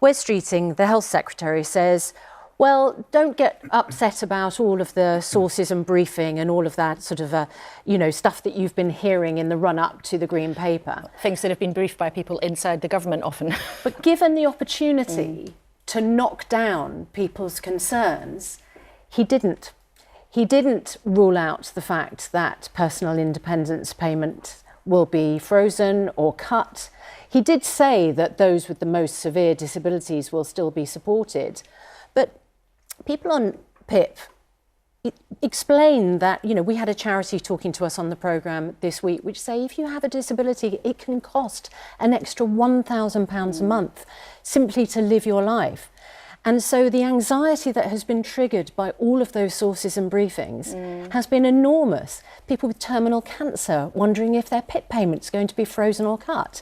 Wes Streeting, the Health Secretary, says, well, don't get upset about all of the sources and briefing and all of that sort of, stuff that you've been hearing in the run-up to the Green Paper. Things that have been briefed by people inside the government often. But given the opportunity to knock down people's concerns, he didn't. He didn't rule out the fact that personal independence payment will be frozen or cut. He did say that those with the most severe disabilities will still be supported. But people on PIP explain that, we had a charity talking to us on the programme this week, which say if you have a disability, it can cost an extra £1,000 a month simply to live your life. And so the anxiety that has been triggered by all of those sources and briefings has been enormous. People with terminal cancer wondering if their PIP payment's going to be frozen or cut.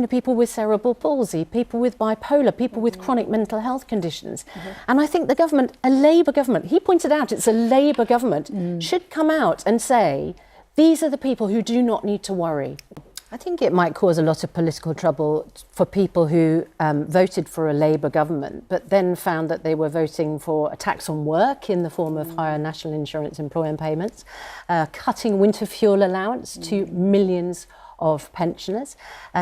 People with cerebral palsy, people with bipolar, people with chronic mental health conditions. And I think the government, a Labour government, he pointed out it's a Labour government, should come out and say, these are the people who do not need to worry. I think it might cause a lot of political trouble for people who voted for a Labour government, but then found that they were voting for a tax on work in the form of higher national insurance employment payments, cutting winter fuel allowance to millions of pensioners,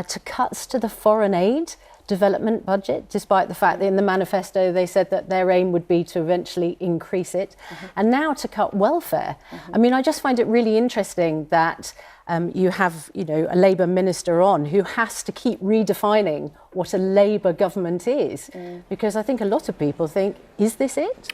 to cuts to the foreign aid development budget, despite the fact that in the manifesto they said that their aim would be to eventually increase it, and now to cut welfare. I mean, I just find it really interesting that you have, a Labour minister on who has to keep redefining what a Labour government is, because I think a lot of people think, is this it?